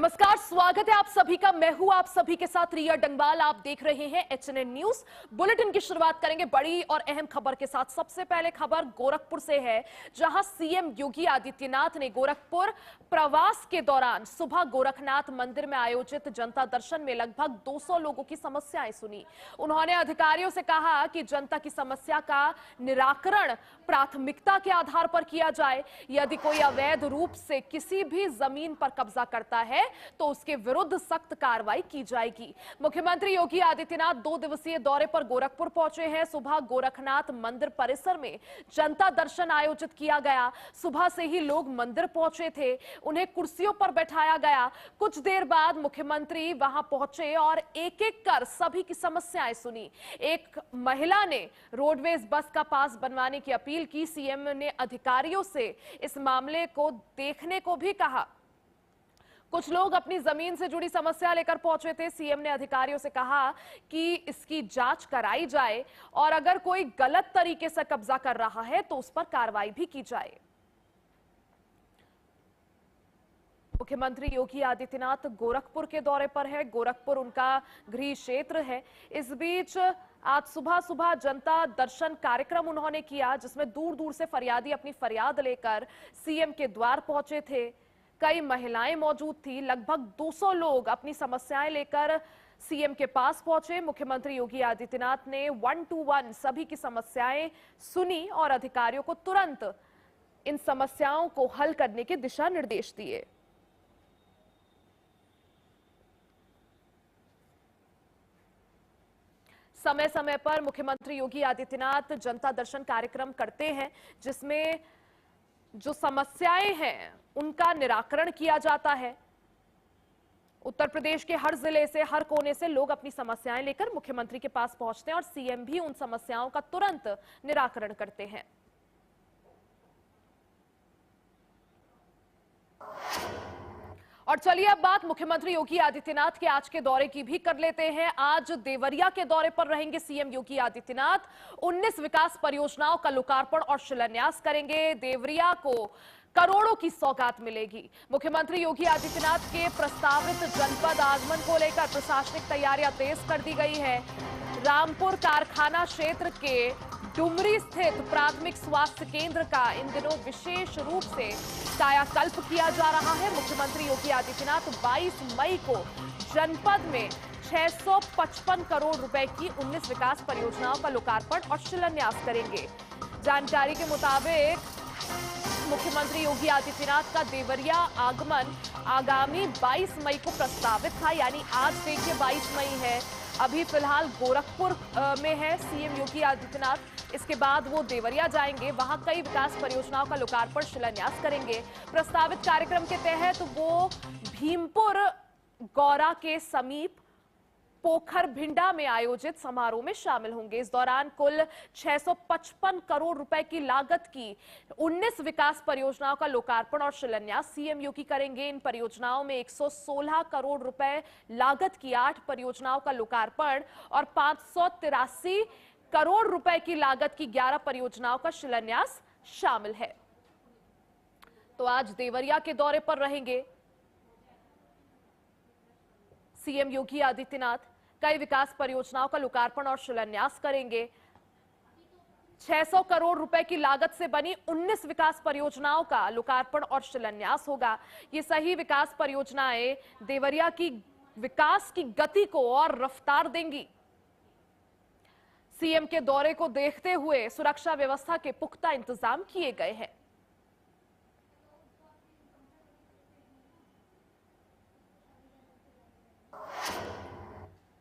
नमस्कार, स्वागत है आप सभी का। मैं हूं आप सभी के साथ रिया डंगवाल। आप देख रहे हैं एचएनएन न्यूज। बुलेटिन की शुरुआत करेंगे बड़ी और अहम खबर के साथ। सबसे पहले खबर गोरखपुर से है, जहां सीएम योगी आदित्यनाथ ने गोरखपुर प्रवास के दौरान सुबह गोरखनाथ मंदिर में आयोजित जनता दर्शन में लगभग 200 लोगों की समस्याएं सुनी। उन्होंने अधिकारियों से कहा कि जनता की समस्या का निराकरण प्राथमिकता के आधार पर किया जाए। यदि कोई अवैध रूप से किसी भी जमीन पर कब्जा करता है तो उसके विरुद्ध सख्त कार्रवाई की जाएगी। मुख्यमंत्री योगी आदित्यनाथ 2 दिवसीय दौरे पर गोरखपुर पहुंचे हैं। सुबह गोरखनाथ मंदिर परिसर में जनता दर्शन आयोजित किया गया। सुबह से ही लोग मंदिर पहुंचे थे, उन्हें कुर्सियों पर बैठाया गया। कुछ देर बाद मुख्यमंत्री वहां पहुंचे और एक एक कर सभी की समस्याएं सुनी। एक महिला ने रोडवेज बस का पास बनवाने की अपील की। सीएम ने अधिकारियों से इस मामले को देखने को भी कहा। कुछ लोग अपनी जमीन से जुड़ी समस्या लेकर पहुंचे थे। सीएम ने अधिकारियों से कहा कि इसकी जांच कराई जाए और अगर कोई गलत तरीके से कब्जा कर रहा है तो उस पर कार्रवाई भी की जाए। मुख्यमंत्री योगी आदित्यनाथ गोरखपुर के दौरे पर है। गोरखपुर उनका गृह क्षेत्र है। इस बीच आज सुबह सुबह जनता दर्शन कार्यक्रम उन्होंने किया, जिसमें दूर दूर से फरियादी अपनी फरियाद लेकर सीएम के द्वार पहुंचे थे। कई महिलाएं मौजूद थी। लगभग 200 लोग अपनी समस्याएं लेकर सीएम के पास पहुंचे। मुख्यमंत्री योगी आदित्यनाथ ने 1 to 1 सभी की समस्याएं सुनी और अधिकारियों को तुरंत इन समस्याओं को हल करने के दिशा निर्देश दिए। समय समय पर मुख्यमंत्री योगी आदित्यनाथ जनता दर्शन कार्यक्रम करते हैं, जिसमें जो समस्याएं हैं उनका निराकरण किया जाता है। उत्तर प्रदेश के हर जिले से, हर कोने से लोग अपनी समस्याएं लेकर मुख्यमंत्री के पास पहुंचते हैं और सीएम भी उन समस्याओं का तुरंत निराकरण करते हैं। और चलिए अब बात मुख्यमंत्री योगी आदित्यनाथ के आज के दौरे की भी कर लेते हैं। आज देवरिया के दौरे पर रहेंगे सीएम योगी आदित्यनाथ। 19 विकास परियोजनाओं का लोकार्पण और शिलान्यास करेंगे। देवरिया को करोड़ों की सौगात मिलेगी। मुख्यमंत्री योगी आदित्यनाथ के प्रस्तावित जनपद आगमन को लेकर प्रशासनिक तैयारियां तेज कर दी गई है। रामपुर कारखाना क्षेत्र के डुमरी स्थित प्राथमिक स्वास्थ्य केंद्र का इन दिनों विशेष रूप से कायाकल्प किया जा रहा है। मुख्यमंत्री योगी आदित्यनाथ 22 मई को जनपद में 655 करोड़ रुपए की 19 विकास परियोजनाओं का लोकार्पण और शिलान्यास करेंगे। जानकारी के मुताबिक मुख्यमंत्री योगी आदित्यनाथ का देवरिया आगमन आगामी 22 मई को प्रस्तावित था, यानी आज देखिए 22 मई है। अभी फिलहाल गोरखपुर में है सीएम योगी आदित्यनाथ। इसके बाद वो देवरिया जाएंगे, वहां कई विकास परियोजनाओं का लोकार्पण शिलान्यास करेंगे। प्रस्तावित कार्यक्रम के तहत वो भीमपुर गौरा के समीप पोखर भिंडा में आयोजित समारोह में शामिल होंगे। इस दौरान कुल 655 करोड़ रुपए की लागत की 19 विकास परियोजनाओं का लोकार्पण और शिलान्यास सीएम योगी करेंगे। इन परियोजनाओं में 116 करोड़ रुपए लागत की 8 परियोजनाओं का लोकार्पण और 583 करोड़ रुपए की लागत की 11 परियोजनाओं का शिलान्यास शामिल है। तो आज देवरिया के दौरे पर रहेंगे सीएम योगी आदित्यनाथ। कई विकास परियोजनाओं का लोकार्पण और शिलान्यास करेंगे। 600 करोड़ रुपए की लागत से बनी 19 विकास परियोजनाओं का लोकार्पण और शिलान्यास होगा। ये सही विकास परियोजनाएं देवरिया की विकास की गति को और रफ्तार देंगी। सीएम के दौरे को देखते हुए सुरक्षा व्यवस्था के पुख्ता इंतजाम किए गए हैं।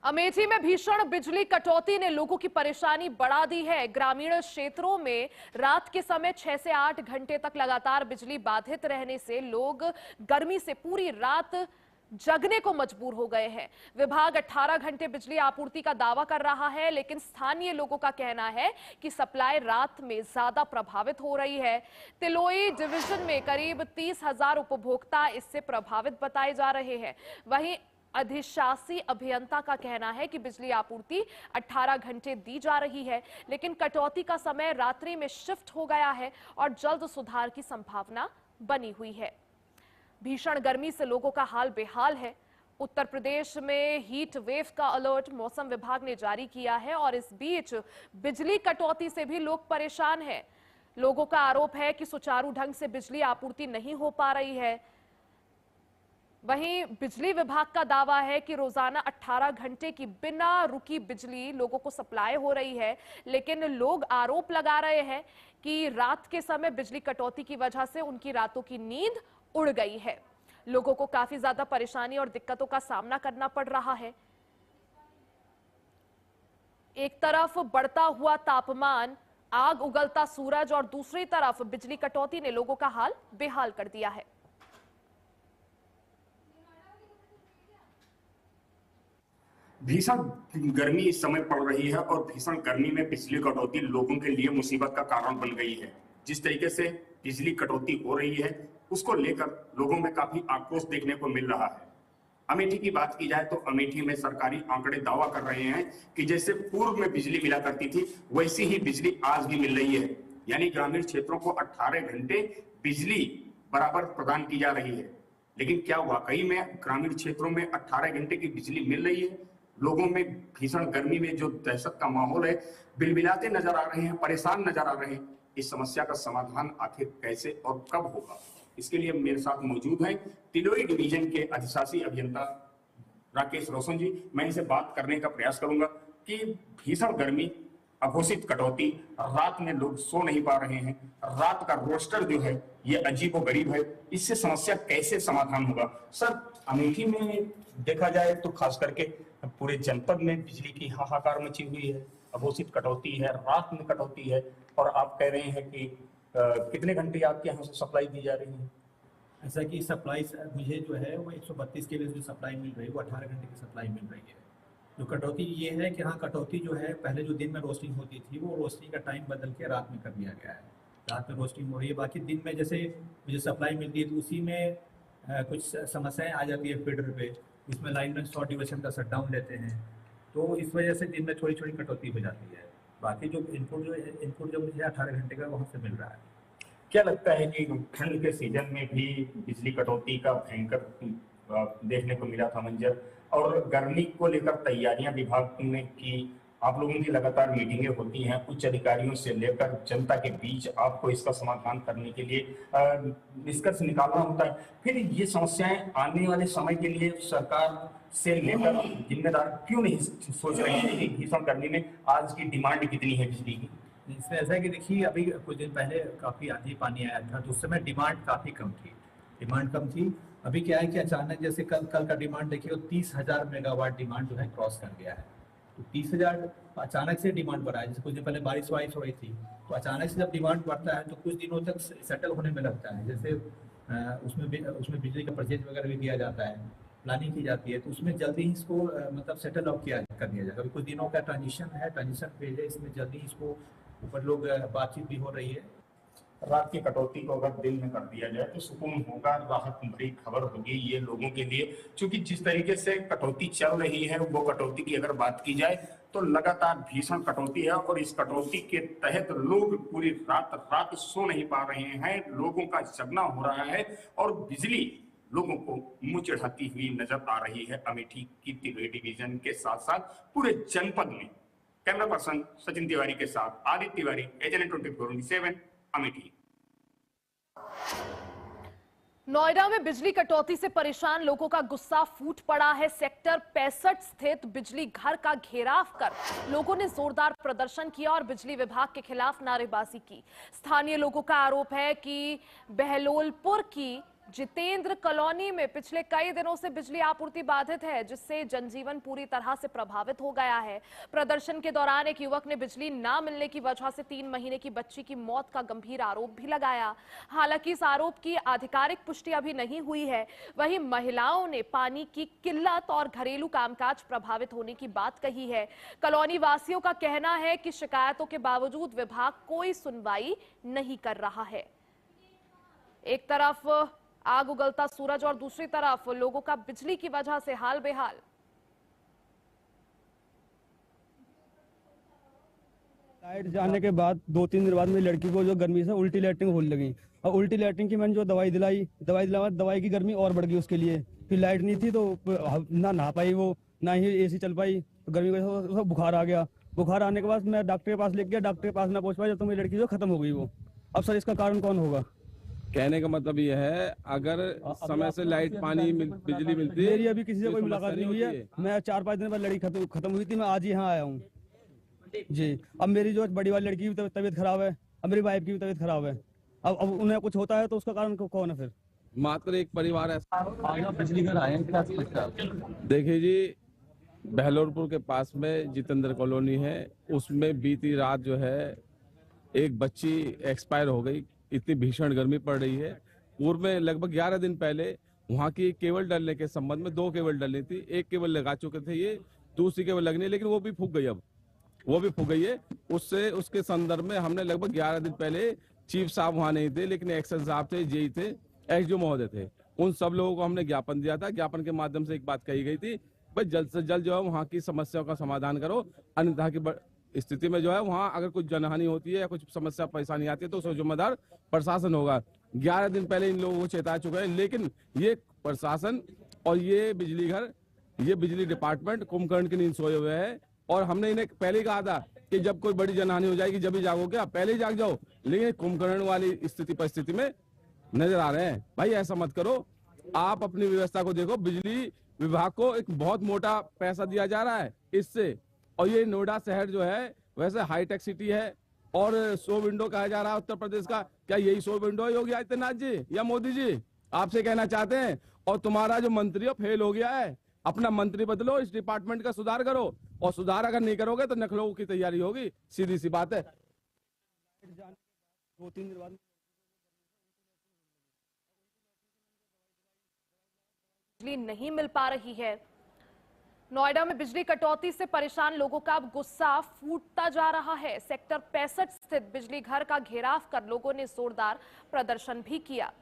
अमेठी में भीषण बिजली कटौती ने लोगों की परेशानी बढ़ा दी है। ग्रामीण क्षेत्रों में रात के समय 6 से 8 घंटे तक लगातार बिजली बाधित रहने से लोग गर्मी से पूरी रात जगने को मजबूर हो गए हैं। विभाग 18 घंटे बिजली आपूर्ति का दावा कर रहा है, लेकिन स्थानीय लोगों का कहना है कि सप्लाई रात में ज्यादा प्रभावित हो रही है। तिलोई डिवीजन में करीब 30,000 उपभोक्ता इससे प्रभावित बताए जा रहे हैं। वहीं अधिशासी अभियंता का कहना है कि बिजली आपूर्ति 18 घंटे दी जा रही है, लेकिन कटौती का समय रात्रि में शिफ्ट हो गया है और जल्द सुधार की संभावना बनी हुई है। भीषण गर्मी से लोगों का हाल बेहाल है। उत्तर प्रदेश में हीट वेव का अलर्ट मौसम विभाग ने जारी किया है और इस बीच बिजली कटौती से भी लोग परेशान हैं। लोगों का आरोप है कि सुचारू ढंग से बिजली आपूर्ति नहीं हो पा रही है। वहीं बिजली विभाग का दावा है कि रोजाना 18 घंटे की बिना रुकी बिजली लोगों को सप्लाई हो रही है, लेकिन लोग आरोप लगा रहे हैं कि रात के समय बिजली कटौती की वजह से उनकी रातों की नींद उड़ गई है। लोगों को काफी ज्यादा परेशानी और दिक्कतों का सामना करना पड़ रहा है। एक तरफ बढ़ता हुआ तापमान, आग उगलता सूरज और दूसरी तरफ बिजली कटौती ने लोगों का हाल बेहाल कर दिया है। भीषण गर्मी इस समय पड़ रही है और भीषण गर्मी में बिजली कटौती लोगों के लिए मुसीबत का कारण बन गई है। जिस तरीके से बिजली कटौती हो रही है उसको लेकर लोगों में काफी आक्रोश देखने को मिल रहा है। अमेठी की बात की जाए तो अमेठी में सरकारी आंकड़े दावा कर रहे हैं कि जैसे पूर्व में बिजली मिला करती थी वैसी ही बिजली आज भी मिल रही है, यानी ग्रामीण क्षेत्रों को 18 घंटे बिजली बराबर प्रदान की जा रही है। लेकिन क्या वाकई में ग्रामीण क्षेत्रों में 18 घंटे की बिजली मिल रही है? लोगों में भीषण गर्मी में जो दहशत का माहौल है, बिलबिलाते नजर आ रहे हैं, परेशान नजर आ रहे हैं। इस समस्या का समाधान आखिर कैसे और कब होगा, इसके लिए मेरे साथ मौजूद हैं तिलोई डिवीजन के अधिशासी अभियंता राकेश रोशन जी। मैं इनसे बात करने का प्रयास करूंगा कि भीषण गर्मी, अघोषित कटौती, रात में लोग सो नहीं पा रहे हैं, रात का रोस्टर जो है ये अजीबोगरीब है, इससे समस्या कैसे समाधान होगा? सर, अमेठी में देखा जाए तो खास करके पूरे जनपद में बिजली की हाहाकार मची हुई है, अघोषित कटौती है, रात में कटौती है, और आप कह रहे हैं कि कितने घंटे आपके यहाँ से सप्लाई दी जा रही है? ऐसा कि सप्लाई मुझे जो है वो 132 के जो सप्लाई मिल रही है वो 18 घंटे की सप्लाई मिल रही है। जो कटौती ये है कि हाँ, कटौती जो है पहले जो दिन में रोस्टिंग होती थी वो रोस्टिंग का टाइम बदल के रात में कर दिया गया है। रात में रोस्टिंग हो रही है, बाकी दिन में जैसे मुझे सप्लाई मिलती है तो उसी में कुछ समस्याएं आ जाती है फीडर पे, इसमें लाइनमैन शॉर्ट ड्यूरेशन का शटडाउन लेते हैं, तो इस वजह से दिन में थोड़ी थोड़ी कटौती हो जाती है। बाकी जो इनपुट जो मुझे 18 घंटे का वहाँ से मिल रहा है। क्या लगता है कि ठंड के सीजन में भी बिजली कटौती का भयंकर देखने को मिला था मंजर, और गर्मी को लेकर तैयारियां विभाग ने की, आप लोगों की लगातार मीटिंगें होती हैं उच्च अधिकारियों से लेकर जनता के बीच, आपको इसका समाधान करने के लिए निष्कर्ष निकालना होता है। फिर ये समस्याएं आने वाले समय के लिए सरकार से लेकर जिम्मेदार क्यों नहीं सोच रहे हैं कि भीषण गर्मी में आज की डिमांड कितनी है बिजली की? इसमें ऐसा है कि देखिए, अभी कुछ दिन पहले काफ़ी आंधी पानी आया था तो उस समय डिमांड काफ़ी कम थी, डिमांड कम थी। अभी क्या है कि अचानक जैसे कल का डिमांड देखिए 30,000 मेगावाट डिमांड जो है क्रॉस कर गया है। तो 30,000 अचानक से डिमांड बढ़ा है। जैसे कुछ दिन पहले बारिश वारिश हो रही थी तो अचानक से जब डिमांड बढ़ता है तो कुछ दिनों तक सेटल होने में लगता है। जैसे उसमें बिजली का परचेज वगैरह भी किया जाता है, प्लानिंग की जाती है, तो उसमें जल्दी ही इसको मतलब सेटल आउट कर दिया जाएगा। अभी कुछ दिनों का ट्रांजिशन फेज है, इसमें जल्दी इसको ऊपर लोग बातचीत भी हो रही है। रात की कटौती को अगर दिन में कर दिया जाए तो सुकून होगा, राहत भरी खबर होगी ये लोगों के लिए, क्योंकि जिस तरीके से कटौती चल रही है वो कटौती की अगर बात की जाए तो लगातार भीषण कटौती है, और इस कटौती के तहत लोग पूरी रात सो नहीं पा रहे हैं, लोगों का जगना हो रहा है और बिजली लोगों को मुंह चढ़ाती हुई नजर आ रही है अमेठी की तिलोई डिवीजन के साथ साथ पूरे जनपद में। कैमरा पर्सन सचिन तिवारी के साथ आदित्य तिवारी, एजन 24/7, अमेठी। नोएडा में बिजली कटौती से परेशान लोगों का गुस्सा फूट पड़ा है। सेक्टर 65 स्थित बिजली घर का घेराव कर लोगों ने जोरदार प्रदर्शन किया और बिजली विभाग के खिलाफ नारेबाजी की। स्थानीय लोगों का आरोप है कि बहलोलपुर की जितेंद्र कॉलोनी में पिछले कई दिनों से बिजली आपूर्ति बाधित है, जिससे जनजीवन पूरी तरह से प्रभावित हो गया है। प्रदर्शन के दौरान एक युवक ने बिजली ना मिलने की वजह से 3 महीने की बच्ची की मौत का गंभीर आरोप भी लगाया। हालांकि इस आरोप की आधिकारिक पुष्टि अभी नहीं हुई है। वहीं महिलाओं ने पानी की किल्लत और घरेलू कामकाज प्रभावित होने की बात कही है। कॉलोनी वासियों का कहना है कि शिकायतों के बावजूद विभाग कोई सुनवाई नहीं कर रहा है। एक तरफ आग उगलता सूरज और दूसरी तरफ लोगों का बिजली की वजह से हाल बेहाल। लाइट जाने के बाद 2-3 दिन बाद मेरी लड़की को जो गर्मी से उल्टी लैट्रिन होने लगी और उल्टी लैट्रिन की मैंने जो दवाई दिलाई दवाई की गर्मी और बढ़ गई उसके लिए। फिर लाइट नहीं थी तो ना नहा पाई वो, ना ही एसी चल पाई, तो गर्मी की वजह से उसको बुखार आ गया। बुखार आने के बाद मैं डॉक्टर के पास लेके गया, डॉक्टर के पास ना पहुंच पाया, जब तो मेरी लड़की जो खत्म हो गई वो। अब सर इसका कारण कौन होगा? कहने का मतलब ये है, अगर समय से लाइट पानी बिजली मिलती है। मेरी अभी किसी से कोई मुलाकात नहीं हुई है। मैं 4-5 दिन बाद लड़की खत्म हुई थी, मैं आज यहाँ आया हूँ जी। अब मेरी जो बड़ी वाली लड़की की तबीयत खराब है, अब मेरी वाइफ की भी तबीयत खराब है। अब उन्हें कुछ होता है तो उसका कारण कौन है फिर? मात्र एक परिवार ऐसा। बिजली घर आए हैं, क्या समस्या है? देखिए जी, बहलोरपुर के पास में जितेंद्र कॉलोनी है, उसमें बीती रात जो है एक बच्ची एक्सपायर हो गई। इतनी भीषण गर्मी पड़ रही है। पूर्व में लगभग 11 दिन पहले वहां की केबल डलने के संबंध में 2 केबल डलनी थी, एक केबल लगा चुके थे ये, दूसरी केबल लगनी है, लेकिन वो भी फूक गई। अब वो भी फूक गई है। उसके संदर्भ में हमने लगभग 11 दिन पहले, चीफ साहब वहां नहीं थे लेकिन एक्शन साहब थे, जेई थे, एसडीओ महोदय थे, उन सब लोगों को हमने ज्ञापन दिया था। ज्ञापन के माध्यम से एक बात कही गई थी, भाई जल्द से जल्द जो है वहाँ की समस्याओं का समाधान करो, अन्यथा की स्थिति में जो है वहाँ अगर कुछ जनहानि होती है या कुछ समस्या परेशानी आती है तो उसका जिम्मेदार प्रशासन होगा। 11 दिन पहले इन लोगों को चेता चुका है, लेकिन ये प्रशासन और ये बिजली घर, ये बिजली डिपार्टमेंट कुंभकर्ण की नींद सोए हुए है। और हमने इन्हें पहले ही कहा था कि जब कोई बड़ी जनहानि हो जाएगी जब ही जागो, क्या पहले ही जाग जाओ, लेकिन कुंभकर्ण वाली स्थिति परिस्थिति में नजर आ रहे हैं। भाई ऐसा मत करो, आप अपनी व्यवस्था को देखो। बिजली विभाग को एक बहुत मोटा पैसा दिया जा रहा है इससे, और ये नोएडा शहर जो है वैसे हाईटेक सिटी है और 100 विंडो कहा जा रहा है उत्तर प्रदेश का। क्या यही 100 विंडो है योगी आदित्यनाथ जी या मोदी जी? आपसे कहना चाहते हैं। और तुम्हारा जो मंत्री है फेल हो गया है, अपना मंत्री बदलो, इस डिपार्टमेंट का सुधार करो, और सुधार अगर नहीं करोगे तो नखलों की तैयारी होगी, सीधी सी बात है। 2-3 दिन बाद बिजली नहीं मिल पा रही है। नोएडा में बिजली कटौती से परेशान लोगों का अब गुस्सा फूटता जा रहा है। सेक्टर 65 स्थित बिजली घर का घेराव कर लोगों ने जोरदार प्रदर्शन भी किया।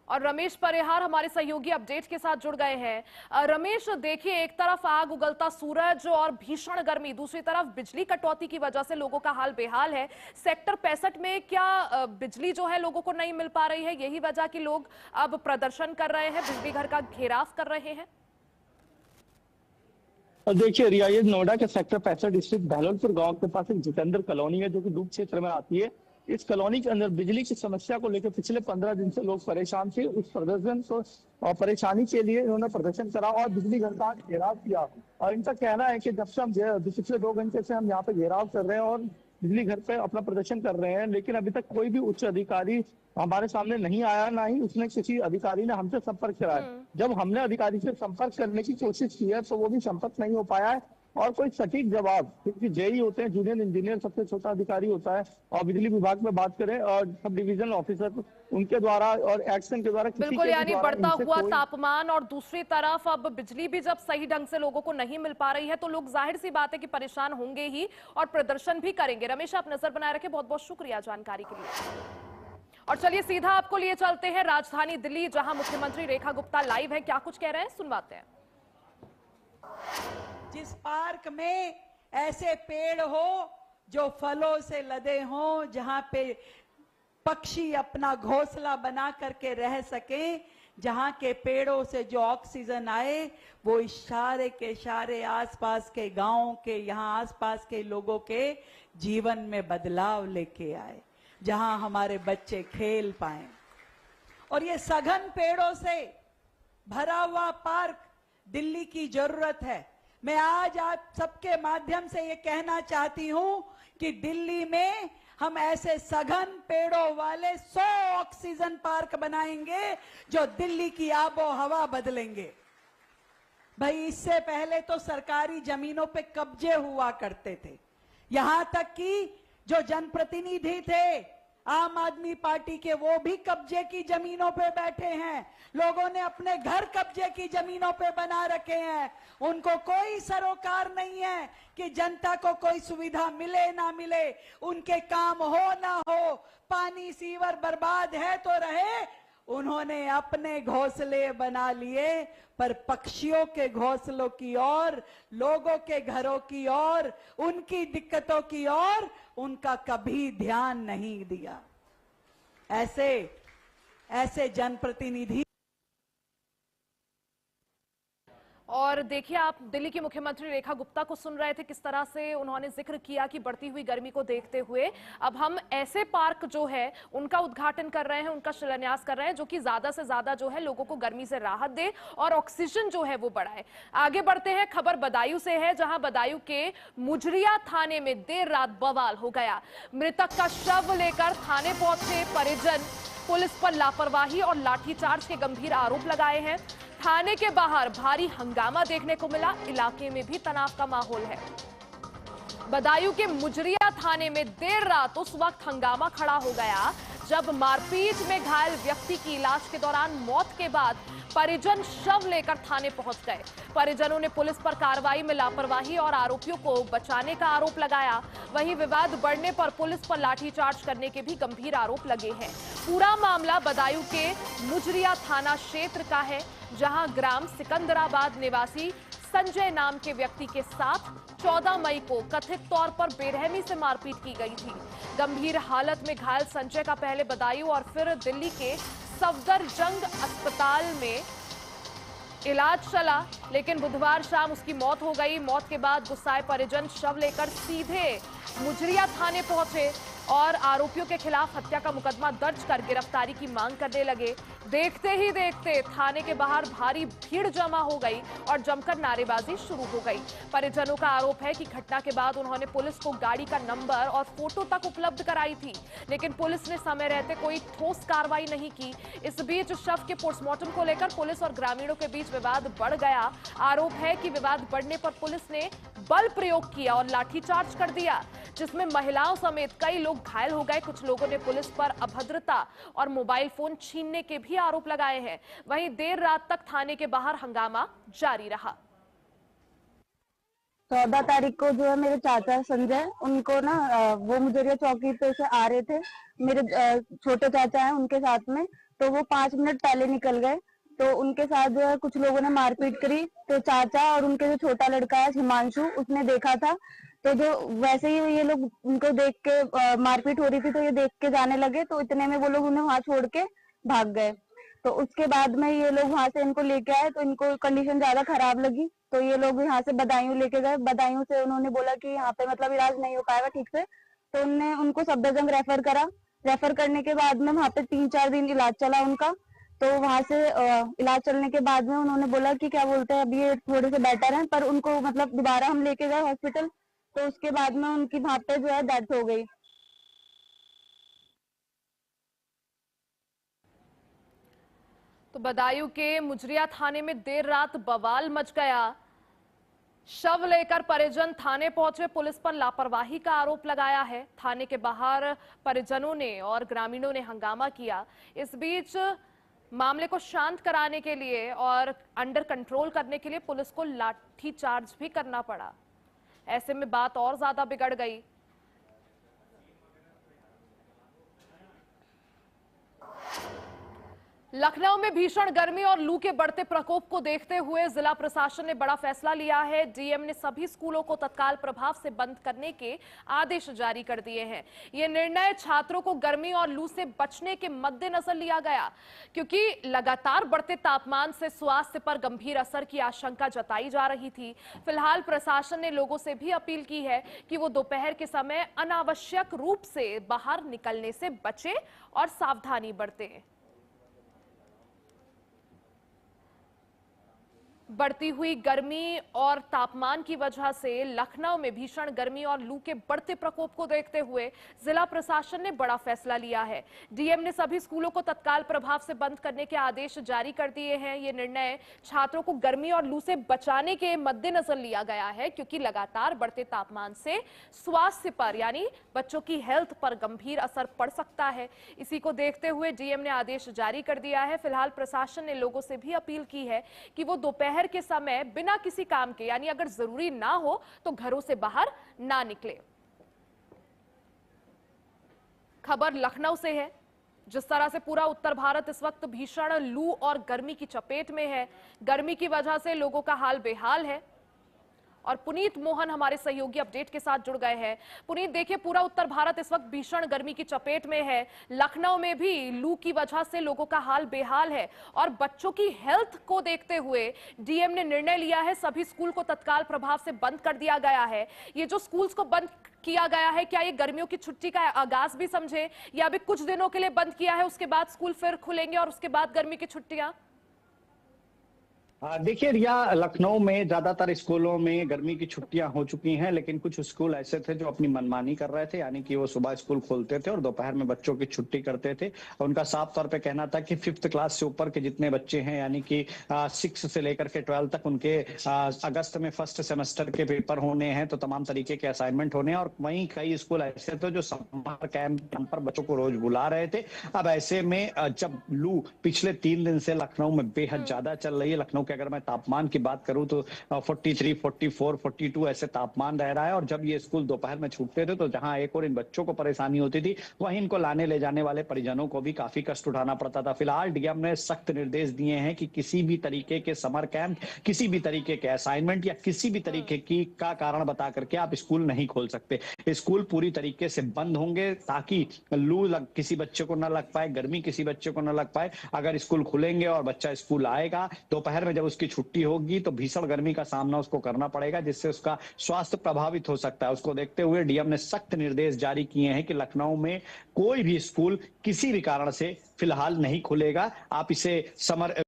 और रमेश परिहार हमारे सहयोगी अपडेट के साथ जुड़ गए हैं। रमेश, देखिए, एक तरफ आग उगलता सूरज और भीषण गर्मी, दूसरी तरफ बिजली कटौती की वजह से लोगों का हाल बेहाल है। सेक्टर 65 में क्या बिजली जो है लोगों को नहीं मिल पा रही है, यही वजह कि लोग अब प्रदर्शन कर रहे हैं, बिजली घर का घेराव कर रहे हैं? देखिए रिया, ये नोएडा के सेक्टर 65 स्थित बहलोरपुर गांव के पास एक जितेंद्र कॉलोनी है जो कि डूब क्षेत्र में आती है। इस कॉलोनी के अंदर बिजली की समस्या को लेकर पिछले 15 दिन से लोग परेशान थे। उस प्रदर्शन को और परेशानी के लिए इन्होंने प्रदर्शन करा और बिजली घर का घेराव किया। और इनका कहना है कि जब से हम पिछले 2 घंटे से हम यहाँ पे घेराव कर रहे हैं और बिजली घर पे अपना प्रदर्शन कर रहे हैं, लेकिन अभी तक कोई भी उच्च अधिकारी हमारे सामने नहीं आया, ना ही उसने किसी अधिकारी ने हमसे संपर्क कराया। जब हमने अधिकारी से संपर्क करने की कोशिश की है तो वो भी संपर्क नहीं हो पाया है और कोई सटीक जवाब, क्योंकि जेई होते हैं, जूनियर इंजीनियर सबसे छोटा अधिकारी होता है, और बिजली विभाग में बात करें और सब डिवीजनल ऑफिसर, उनके द्वारा और एक्शन के द्वारा बिल्कुल, यानी बढ़ता हुआ तापमान और दूसरी तरफ अब बिजली भी जब सही ढंग से लोगों को नहीं मिल पा रही है तो लोग जाहिर सी बात है कि परेशान होंगे ही और प्रदर्शन भी करेंगे। रमेश, आप नजर बनाए रखें, बहुत बहुत शुक्रिया जानकारी के लिए। और चलिए सीधा आपको लिए चलते हैं राजधानी दिल्ली, जहां मुख्यमंत्री रेखा गुप्ता लाइव है। क्या कुछ कह रहे हैं, सुनवाते हैं। जिस पार्क में ऐसे पेड़ हो जो फलों से लदे हों, जहां पे पक्षी अपना घोंसला बना करके रह सके, जहां के पेड़ों से जो ऑक्सीजन आए वो इशारे के इशारे आसपास के गांवों के, यहाँ आसपास के लोगों के जीवन में बदलाव लेके आए, जहां हमारे बच्चे खेल पाए। और ये सघन पेड़ों से भरा हुआ पार्क दिल्ली की जरूरत है। मैं आज आप सबके माध्यम से ये कहना चाहती हूं कि दिल्ली में हम ऐसे सघन पेड़ों वाले 100 ऑक्सीजन पार्क बनाएंगे जो दिल्ली की आबो हवा बदलेंगे। भाई, इससे पहले तो सरकारी जमीनों पे कब्जे हुआ करते थे, यहां तक कि जो जनप्रतिनिधि थे आम आदमी पार्टी के, वो भी कब्जे की जमीनों पे बैठे हैं। लोगों ने अपने घर कब्जे की जमीनों पे बना रखे हैं। उनको कोई सरोकार नहीं है कि जनता को कोई सुविधा मिले ना मिले, उनके काम हो ना हो, पानी सीवर बर्बाद है तो रहे, उन्होंने अपने घोंसले बना लिए, पर पक्षियों के घोंसलों की ओर, लोगों के घरों की ओर, उनकी दिक्कतों की ओर उनका कभी ध्यान नहीं दिया। ऐसे जनप्रतिनिधि। और देखिए, आप दिल्ली की मुख्यमंत्री रेखा गुप्ता को सुन रहे थे, किस तरह से उन्होंने जिक्र किया कि बढ़ती हुई गर्मी को देखते हुए अब हम ऐसे पार्क जो है उनका उद्घाटन कर रहे हैं, उनका शिलान्यास कर रहे हैं जो कि ज्यादा से ज्यादा जो है लोगों को गर्मी से राहत दे और ऑक्सीजन जो है वो बढ़ाए। आगे बढ़ते हैं, खबर बदायूं से है, जहां बदायूं के मुजरिया थाने में देर रात बवाल हो गया। मृतक का शव लेकर थाने पहुंचे परिजन, पुलिस पर लापरवाही और लाठीचार्ज के गंभीर आरोप लगाए हैं। थाने के बाहर भारी हंगामा देखने को मिला, इलाके में भी तनाव का माहौल है। बदायूं के मुजरिया थाने में देर रात उस वक्त हंगामा खड़ा हो गया जब मारपीट में घायल व्यक्ति की इलाज के दौरान मौत के बाद परिजन शव लेकर थाने पहुंच गए। परिजनों ने पुलिस पर कार्रवाई में लापरवाही और आरोपियों को बचाने का आरोप लगाया। वहीं विवाद बढ़ने पर पुलिस पर लाठीचार्ज करने के भी गंभीर आरोप लगे हैं। पूरा मामला बदायूं के मुजरिया थाना क्षेत्र का है, जहां ग्राम सिकंदराबाद निवासी संजय नाम के व्यक्ति के साथ 14 मई को कथित तौर पर बेरहमी से मारपीट की गई थी। गंभीर हालत में घायल संजय का पहले बदायूं और फिर दिल्ली के सफदरजंग अस्पताल में इलाज चला, लेकिन बुधवार शाम उसकी मौत हो गई। मौत के बाद गुस्साए परिजन शव लेकर सीधे मुजरिया थाने पहुंचे और आरोपियों के खिलाफ हत्या का मुकदमा दर्ज कर गिरफ्तारी की मांग करने लगे। देखते ही देखते थाने के बाहर भारी भीड़ जमा हो गई और जमकर नारेबाजी शुरू हो गई। परिजनों का आरोप है कि घटना के बाद उन्होंने पुलिस को गाड़ी का नंबर और फोटो तक उपलब्ध कराई थी, लेकिन पुलिस ने समय रहते कोई ठोस कार्रवाई नहीं की। इस बीच शव के पोस्टमार्टम को लेकर पुलिस और ग्रामीणों के बीच विवाद बढ़ गया। आरोप है कि विवाद बढ़ने पर पुलिस ने बल प्रयोग किया और लाठीचार्ज कर दिया, जिसमें महिलाओं समेत कई लोग घायल हो गए। कुछ लोगों ने पुलिस पर अभद्रता और मोबाइल फोन छीनने के भी आरोप लगाए हैं। वहीं देर रात तक थाने के बाहर हंगामा जारी रहा। 14 तारीख को जो है मेरे चाचा संजय, उनको ना वो मुजरिया चौकी पे से आ रहे थे, मेरे छोटे चाचा हैं उनके साथ में, तो वो 5 मिनट पहले निकल गए। तो उनके साथ जो है कुछ लोगों ने मारपीट करी। तो चाचा और उनके जो छोटा लड़का है हिमांशु, उसने देखा था। तो जो वैसे ही ये लोग उनको देख के मारपीट हो रही थी, तो ये देख के जाने लगे। तो इतने में वो लोग उन्हें वहां छोड़ के भाग गए। तो उसके बाद में ये लोग वहां से इनको लेके आए, तो इनको कंडीशन ज्यादा खराब लगी। तो ये लोग यहाँ से बदायूं लेके गए। बदायूं से उन्होंने बोला कि यहाँ पे मतलब इलाज नहीं हो पाएगा ठीक से, तो उन्होंने उनको सफदरजंग रेफर करा। रेफर करने के बाद में वहाँ पे 3-4 दिन इलाज चला उनका। तो वहां से इलाज चलने के बाद में उन्होंने बोला कि क्या बोलते हैं, अभी ये थोड़े से बेटर हैं, पर उनको मतलब दोबारा हम लेके गए हॉस्पिटल। तो उसके बाद में उनकी वहां पे जो है डेथ हो गई। तो बदायूं के मुजरिया थाने में देर रात बवाल मच गया। शव लेकर परिजन थाने पहुंचे, पुलिस पर लापरवाही का आरोप लगाया है। थाने के बाहर परिजनों ने और ग्रामीणों ने हंगामा किया। इस बीच मामले को शांत कराने के लिए और अंडर कंट्रोल करने के लिए पुलिस को लाठीचार्ज भी करना पड़ा। ऐसे में बात और ज्यादा बिगड़ गई। लखनऊ में भीषण गर्मी और लू के बढ़ते प्रकोप को देखते हुए जिला प्रशासन ने बड़ा फैसला लिया है। डीएम ने सभी स्कूलों को तत्काल प्रभाव से बंद करने के आदेश जारी कर दिए हैं। यह निर्णय छात्रों को गर्मी और लू से बचने के मद्देनजर लिया गया, क्योंकि लगातार बढ़ते तापमान से स्वास्थ्य पर गंभीर असर की आशंका जताई जा रही थी। फिलहाल प्रशासन ने लोगों से भी अपील की है कि वो दोपहर के समय अनावश्यक रूप से बाहर निकलने से बचें और सावधानी बरतें। बढ़ती हुई गर्मी और तापमान की वजह से लखनऊ में भीषण गर्मी और लू के बढ़ते प्रकोप को देखते हुए जिला प्रशासन ने बड़ा फैसला लिया है। डीएम ने सभी स्कूलों को तत्काल प्रभाव से बंद करने के आदेश जारी कर दिए हैं। ये निर्णय छात्रों को गर्मी और लू से बचाने के मद्देनजर लिया गया है, क्योंकि लगातार बढ़ते तापमान से स्वास्थ्य पर यानी बच्चों की हेल्थ पर गंभीर असर पड़ सकता है। इसी को देखते हुए डीएम ने आदेश जारी कर दिया है। फिलहाल प्रशासन ने लोगों से भी अपील की है कि वो दोपहर के समय बिना किसी काम के यानी अगर जरूरी ना हो तो घरों से बाहर ना निकले। खबर लखनऊ से है, जिस तरह से पूरा उत्तर भारत इस वक्त भीषण लू और गर्मी की चपेट में है, गर्मी की वजह से लोगों का हाल बेहाल है। और पुनीत मोहन हमारे सहयोगी अपडेट के साथ जुड़ गए हैं। पुनीत, देखिए पूरा उत्तर भारत इस वक्त भीषण गर्मी की चपेट में है, लखनऊ में भी लू की वजह से लोगों का हाल बेहाल है और बच्चों की हेल्थ को देखते हुए डीएम ने निर्णय लिया है, सभी स्कूल को तत्काल प्रभाव से बंद कर दिया गया है। ये जो स्कूल्स को बंद किया गया है, क्या ये गर्मियों की छुट्टी का आगाज भी समझे या अभी कुछ दिनों के लिए बंद किया है, उसके बाद स्कूल फिर खुलेंगे और उसके बाद गर्मी की छुट्टियां? देखिए रिया, लखनऊ में ज्यादातर स्कूलों में गर्मी की छुट्टियां हो चुकी हैं, लेकिन कुछ स्कूल ऐसे थे जो अपनी मनमानी कर रहे थे, यानी कि वो सुबह स्कूल खोलते थे और दोपहर में बच्चों की छुट्टी करते थे। उनका साफ तौर पे कहना था कि 5th क्लास से ऊपर के जितने बच्चे हैं, यानी कि 6 से लेकर के 12 तक, उनके अगस्त में फर्स्ट सेमेस्टर के पेपर होने हैं, तो तमाम तरीके के असाइनमेंट होने हैं। और वहीं कई स्कूल ऐसे थे जो समर कैंप पर बच्चों को रोज बुला रहे थे। अब ऐसे में जब लू पिछले 3 दिन से लखनऊ में बेहद ज्यादा चल रही है, लखनऊ के अगर मैं तापमान की बात करूं तो 43, 44, 42 ऐसे तापमान रह रहा है। और जब ये स्कूल दोपहर में छूटते थे तो जहां एक और इन बच्चों को परेशानी होती थी, वहीं इनको लाने ले जाने वाले परिजनों को भी काफी कष्ट उठाना पड़ता था। फिलहाल डीएम ने सख्त निर्देश दिए हैं कि किसी भी तरीके के समर कैंप, किसी भी तरीके के असाइनमेंट या किसी भी तरीके की का कारण बता करके आप स्कूल नहीं खोल सकते। स्कूल पूरी तरीके से बंद होंगे ताकि लू किसी बच्चे को न लग पाए, गर्मी किसी बच्चे को न लग पाए। अगर स्कूल खुलेंगे और बच्चा स्कूल आएगा, दोपहर में जब उसकी छुट्टी होगी तो भीषण गर्मी का सामना उसको करना पड़ेगा, जिससे उसका स्वास्थ्य प्रभावित हो सकता है। उसको देखते हुए डीएम ने सख्त निर्देश जारी किए हैं कि लखनऊ में कोई भी स्कूल किसी भी कारण से फिलहाल नहीं खुलेगा। आप इसे समर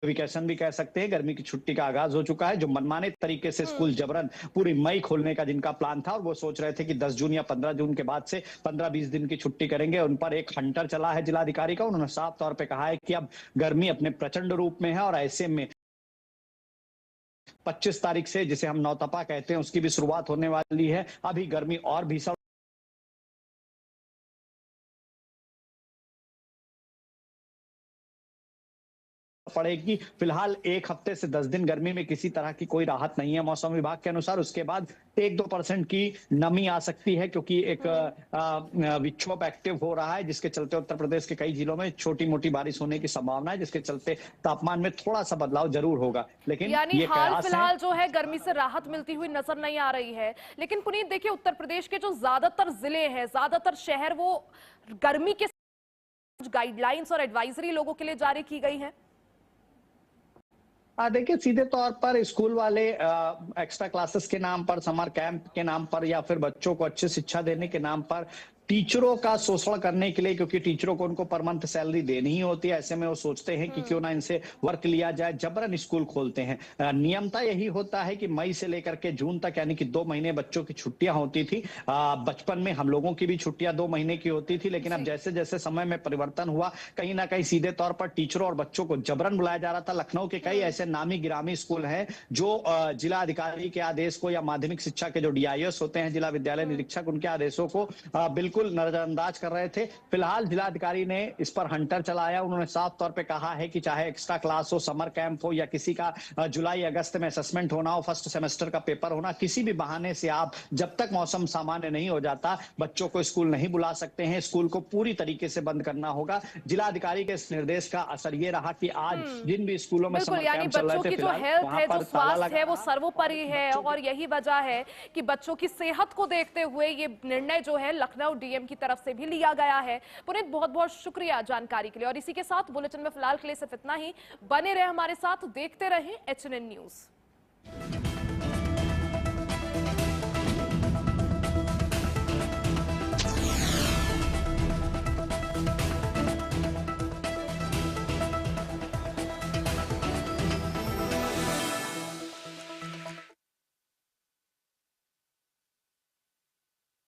वेकेशन भी कह सकते हैं। गर्मी की छुट्टी का आगाज हो चुका है। जो मनमाने तरीके से स्कूल जबरन पूरी मई खोलने का जिनका प्लान था और वो सोच रहे थे कि 10 जून या 15 जून के बाद से 15-20 दिन की छुट्टी करेंगे, उन पर एक हंटर चला है जिलाधिकारी का। उन्होंने साफ तौर पे कहा है कि अब गर्मी अपने प्रचंड रूप में है और ऐसे में 25 तारीख से, जिसे हम नौतपा कहते हैं, उसकी भी शुरुआत होने वाली है। अभी गर्मी और भीषण पड़ेगी। फिलहाल 1 हफ्ते से 10 दिन गर्मी में किसी तरह की कोई राहत नहीं है मौसम विभाग के अनुसार। उसके बाद 1-2% की नमी आ सकती है, क्योंकि एक विक्षोभ एक्टिव हो रहा है, जिसके चलते उत्तर प्रदेश के कई जिलों में छोटी मोटी बारिश होने की संभावना है, जिसके चलते तापमान में थोड़ा सा बदलाव जरूर होगा। लेकिन यानी ये हाल फिलहाल जो है गर्मी से राहत मिलती हुई नजर नहीं आ रही है। लेकिन पुनीत, देखिए उत्तर प्रदेश के जो ज्यादातर जिले हैं, ज्यादातर शहर, वो गर्मी के गाइडलाइंस और एडवाइजरी लोगों के लिए जारी की गई है। देखिए, सीधे तौर पर स्कूल वाले एक्स्ट्रा क्लासेस के नाम पर, समर कैंप के नाम पर या फिर बच्चों को अच्छी शिक्षा देने के नाम पर टीचरों का शोषण करने के लिए, क्योंकि टीचरों को उनको पर मंथ सैलरी देनी ही होती है, ऐसे में वो सोचते हैं कि क्यों ना इनसे वर्क लिया जाए, जबरन स्कूल खोलते हैं। नियमता यही होता है कि मई से लेकर के जून तक, यानी कि 2 महीने बच्चों की छुट्टियां होती थी। बचपन में हम लोगों की भी छुट्टियां 2 महीने की होती थी, लेकिन अब जैसे जैसे समय में परिवर्तन हुआ, कहीं ना कहीं सीधे तौर पर टीचरों और बच्चों को जबरन बुलाया जा रहा था। लखनऊ के कई ऐसे नामी गिरामी स्कूल हैं जो जिला अधिकारी के आदेश को, या माध्यमिक शिक्षा के जो DIS होते हैं, जिला विद्यालय निरीक्षक, उनके आदेशों को बिल्कुल नजरअंदाज कर रहे थे। फिलहाल जिलाधिकारी ने इस पर हंटर चलाया। उन्होंने साफ तौर पे कहा है कि चाहे एक्स्ट्रा क्लास हो, समर कैंप हो, या किसी का जुलाई अगस्त में असेसमेंट होना हो, फर्स्ट सेमेस्टर का पेपर होना, किसी भी बहाने से आप जब तक मौसम सामान्य नहीं हो जाता बच्चों को स्कूल नहीं बुला सकते हैं। स्कूल को पूरी तरीके से बंद करना होगा। जिलाधिकारी के इस निर्देश का असर ये रहा कि आज जिन भी स्कूलों में समर कैंप चल रहे थे, जो हेल्थ है, जो स्वास्थ्य है, वो सर्वोपरि है और यही वजह है कि बच्चों की सेहत को देखते हुए ये निर्णय जो है लखनऊ डीएम की तरफ से भी लिया गया है। पुनीत, बहुत बहुत शुक्रिया जानकारी के लिए। और इसी के साथ बुलेटिन में फिलहाल के लिए सिर्फ इतना ही। बने रहे हमारे साथ, देखते रहें HNN न्यूज।